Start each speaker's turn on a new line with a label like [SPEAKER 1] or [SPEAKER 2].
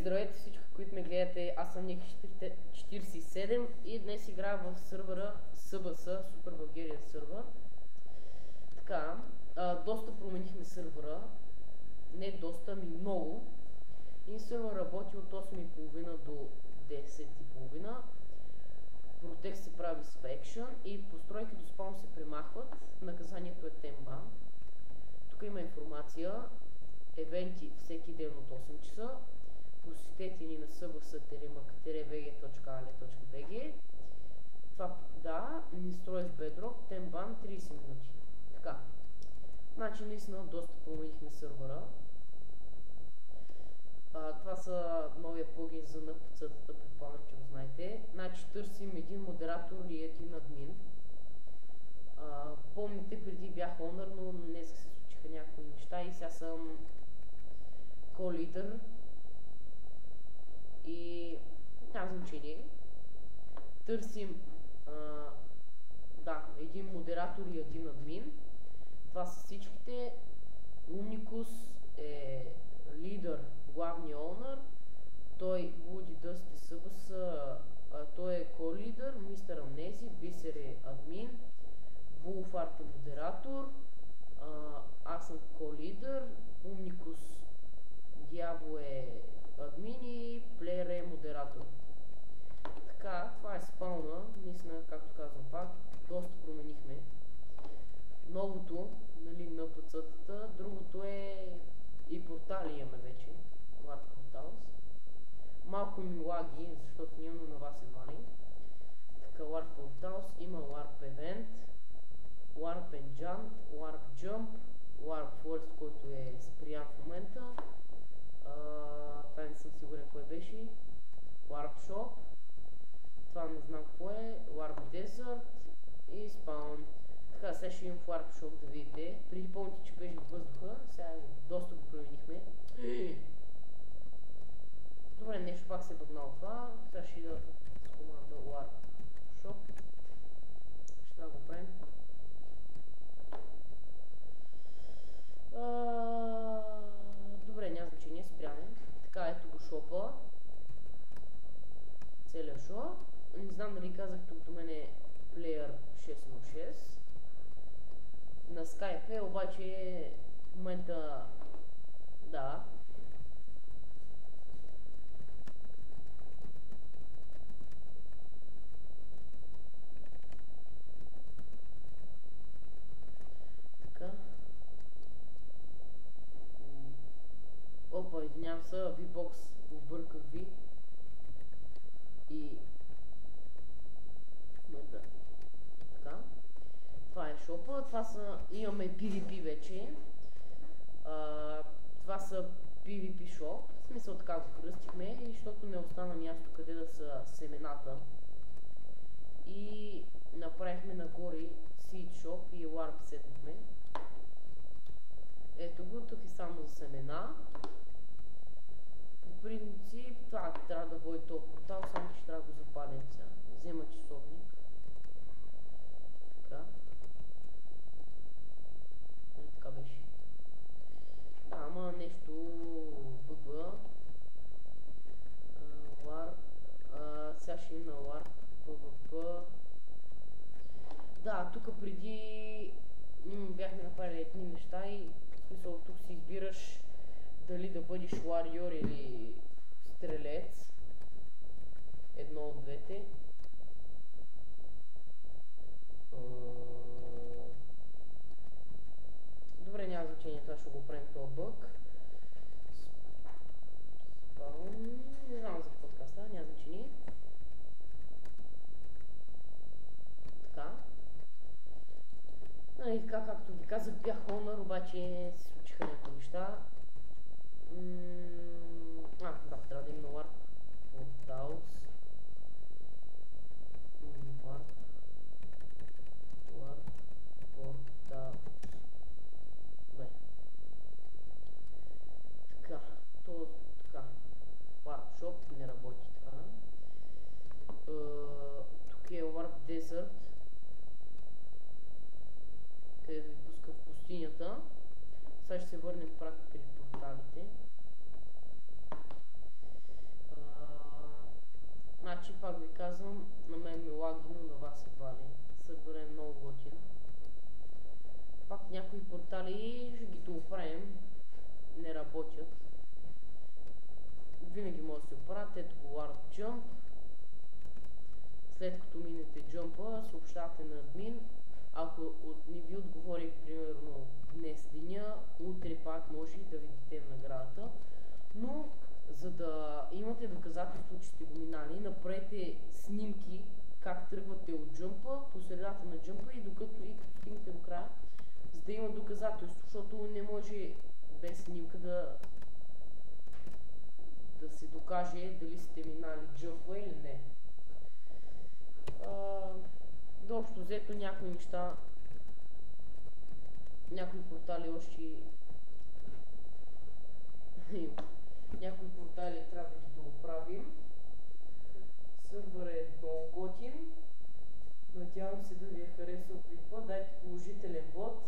[SPEAKER 1] Здравейте всички, които ме гледате. Аз съм Ники 47 и днес играя в сървъра SBS, Супер Bulgarian сървър. Така, доста променихме сървъра. Не доста, ами много. И сървър работи от 8:30 до 10:30. Протекст се прави с Faction и постройки до спаун се премахват. Наказанието е тембан. Тук има информация. Евенти всеки ден от 8 часа. Посетете ни на sbs-mac.bg.ale.bg. Това да, ни строй с Bedrock, тембан 30 минути. Така. Значи наистина доста променихме сървъра. Това са новия плагин за NPC-тата, предполагам, че го знаете. Значи търсим един модератор и един админ. Помните, преди бях Honor, но днес се случиха някои неща и сега съм co-лидер. И няма значение. Търсим един модератор и един админ. Това са всичките. Умникус е лидер, главния онър. Той Woody Dust е SBS, той е ко-лидер. Мистер Амнези, Бисер е админ. Булфарт е модератор. Аз съм ко-лидер. Умникус Дявол е админ и плеер е модератор. Така, това е спауна. Наистина, както казвам пак, доста променихме. Новото, нали, на пъцата. Другото е и портали имаме вече. Warp Portals. Малко ми лаги, защото нямам на вас едва ли. Така, Warp Portals има Warp Event, Warp Enchant, Warp Jump, Warp Forest, който е спрян в момента. Това не съм сигурен кое беше. Warp Shop. Това не знам какво е. Warp Desert и Spawn. Така, сега ще имам в Warp Shop да видите. Преди помните, че беше в въздуха. Сега доста го променихме. Добре, нещо пак се е бъгнало това. Сега ще ида с команда Warp Shop. Ще да го правим. Добре, няма значение, спряме. Така, ето го шопа. Целият шоп. Не знам дали казах, тук до мен е Player 606. На Skype е, обаче в момента да. Така. Опа, извинявам се, V-Box обърках ви. И така. Това е шопа. Това са, имаме PvP вече. Това са PvP шоп. В смисъл така го кръстихме, защото не остана място къде да са семената. И направихме нагоре Seed Shop и Warp сетнахме. Ето го, тук е само за семена. По принцип, това трябва да води този портал, само че трябва да го запалим сега. Взема часовник. Така. Така беше. Да, ама нещо ББ. Warp. Сега ще има на Warp. PvP. Да, тук преди бяхме направили едни неща и в смисъл тук си избираш дали да бъдеш Warrior или стрелец. Едно от двете. Добре, няма значение, това ще го правим този бъг. Не знам за подкаста, няма значение. Така. И така, както ви казах, бях Honor, обаче се случиха някои неща. Да, трябва да има Warp Portals. Warp Portals. Добре. Така, така. Warp Shop не работи така. Тук е Warp Desert, където ви пуска в пустинята. Сега ще се върнем прак при порталите. лаги, но на вас едва ли. Сървър е много готин. Пак някои портали ще ги дооправим. Не работят. Винаги може да се оправят. Ето го Warp Jump. След като минете джъмпа, съобщавате на админ. Ако не ви отговори примерно днес деня, утре пак може да видите наградата. Но за да имате доказателство, че сте го минали, направете снимки как тръгвате от джъмпа, по средата на джъмпа и като стигнете до края, за да има доказателство, защото не може без снимка да се докаже дали сте минали джъмпа или не. Дообщо взето някои неща, някои портали още някои портали трябва да ги дооправим. Сървър е много готин. Надявам се да ви е харесал клипа. Дайте положителен вод.